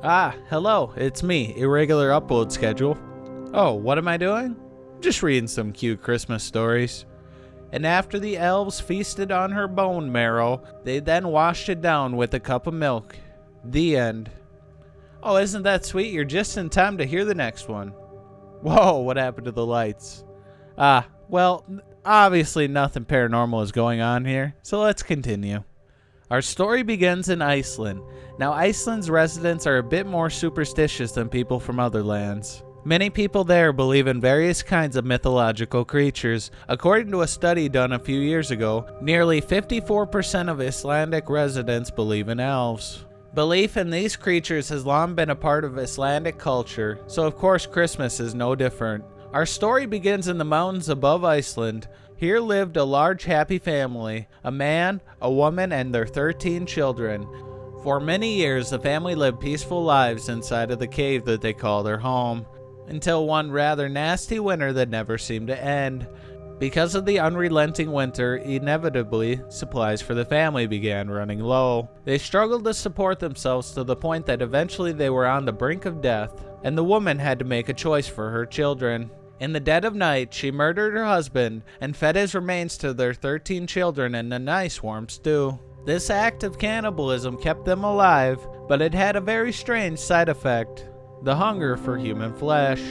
Hello, it's me, Irregular Upload Schedule. Oh, what am I doing? Just reading some cute Christmas stories. And after the elves feasted on her bone marrow, they then washed it down with a cup of milk. The end. Oh, isn't that sweet? You're just in time to hear the next one. Whoa, what happened to the lights? Well, obviously nothing paranormal is going on here, so let's continue. Our story begins in Iceland. Now, Iceland's residents are a bit more superstitious than people from other lands. Many people there believe in various kinds of mythological creatures. According to a study done a few years ago, nearly 54% of Icelandic residents believe in elves. Belief in these creatures has long been a part of Icelandic culture, so of course Christmas is no different. Our story begins in the mountains above Iceland. Here lived a large happy family, a man, a woman, and their 13 children. For many years, the family lived peaceful lives inside of the cave that they call their home, until one rather nasty winter that never seemed to end. Because of the unrelenting winter, inevitably, supplies for the family began running low. They struggled to support themselves to the point that eventually they were on the brink of death, and the woman had to make a choice for her children. In the dead of night, she murdered her husband and fed his remains to their 13 children in a nice warm stew. This act of cannibalism kept them alive, but it had a very strange side effect: the hunger for human flesh.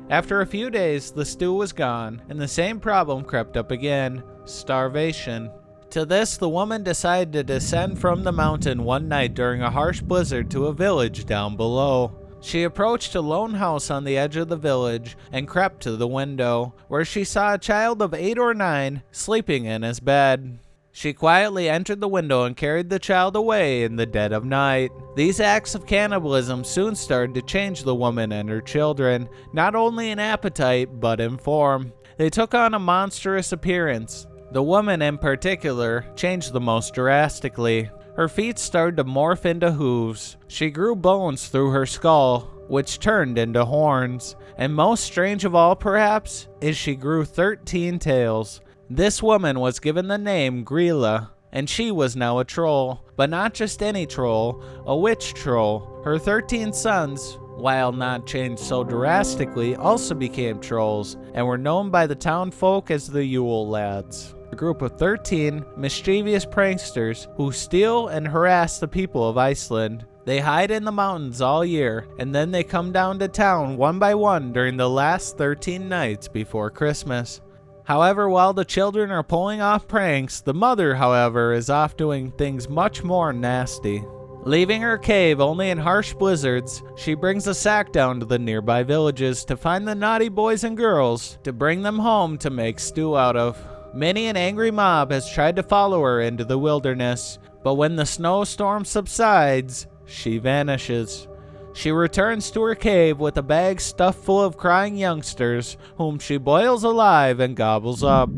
After a few days, the stew was gone, and the same problem crept up again: starvation. To this, the woman decided to descend from the mountain one night during a harsh blizzard to a village down below. She approached a lone house on the edge of the village and crept to the window, where she saw a child of 8 or 9 sleeping in his bed. She quietly entered the window and carried the child away in the dead of night. These acts of cannibalism soon started to change the woman and her children, not only in appetite, but in form. They took on a monstrous appearance. The woman in particular changed the most drastically. Her feet started to morph into hooves. She grew bones through her skull, which turned into horns. And most strange of all, perhaps, is she grew 13 tails. This woman was given the name Gryla, and she was now a troll. But not just any troll, a witch troll. Her 13 sons, while not changed so drastically, also became trolls, and were known by the town folk as the Yule Lads. A group of 13 mischievous pranksters who steal and harass the people of Iceland. They hide in the mountains all year, and then they come down to town one by one during the last 13 nights before Christmas. However, while the children are pulling off pranks, the mother, however, is off doing things much more nasty. Leaving her cave only in harsh blizzards, she brings a sack down to the nearby villages to find the naughty boys and girls to bring them home to make stew out of. Many an angry mob has tried to follow her into the wilderness, but when the snowstorm subsides, she vanishes. She returns to her cave with a bag stuffed full of crying youngsters, whom she boils alive and gobbles up.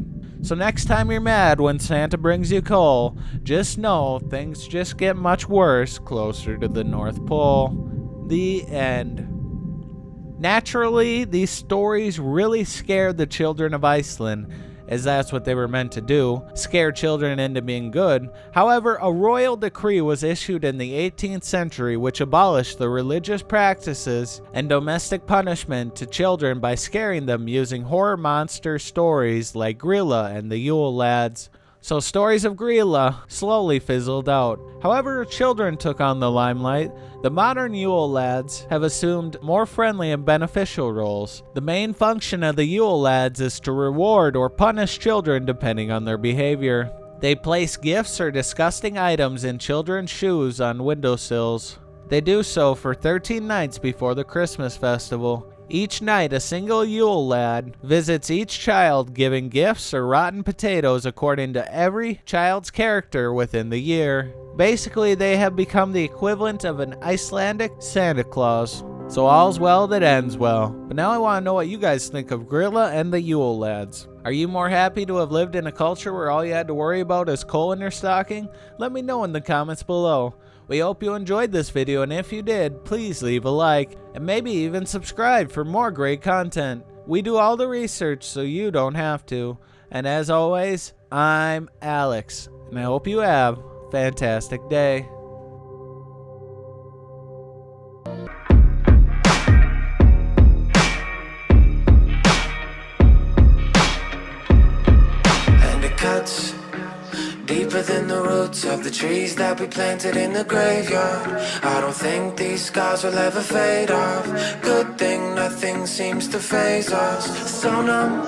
So next time you're mad when Santa brings you coal, just know things just get much worse closer to the North Pole. The end. Naturally, these stories really scared the children of Iceland, as that's what they were meant to do, scare children into being good. However, a royal decree was issued in the 18th century which abolished the religious practices and domestic punishment to children by scaring them using horror monster stories like Gryla and the Yule Lads. So stories of Gryla slowly fizzled out. However, children took on the limelight. The modern Yule Lads have assumed more friendly and beneficial roles. The main function of the Yule Lads is to reward or punish children depending on their behavior. They place gifts or disgusting items in children's shoes on windowsills. They do so for 13 nights before the Christmas festival. Each night, a single Yule Lad visits each child, giving gifts or rotten potatoes according to every child's character within the year. Basically, they have become the equivalent of an Icelandic Santa Claus. So all's well that ends well. But now I want to know what you guys think of Gryla and the Yule Lads. Are you more happy to have lived in a culture where all you had to worry about is coal in your stocking? Let me know in the comments below. We hope you enjoyed this video, and if you did, please leave a like, and maybe even subscribe for more great content. We do all the research so you don't have to. And as always, I'm Alex, and I hope you have a fantastic day. roots, deeper than the roots of the trees that we planted in the graveyard. I don't think these scars will ever fade off. Good thing nothing seems to faze us. So numb,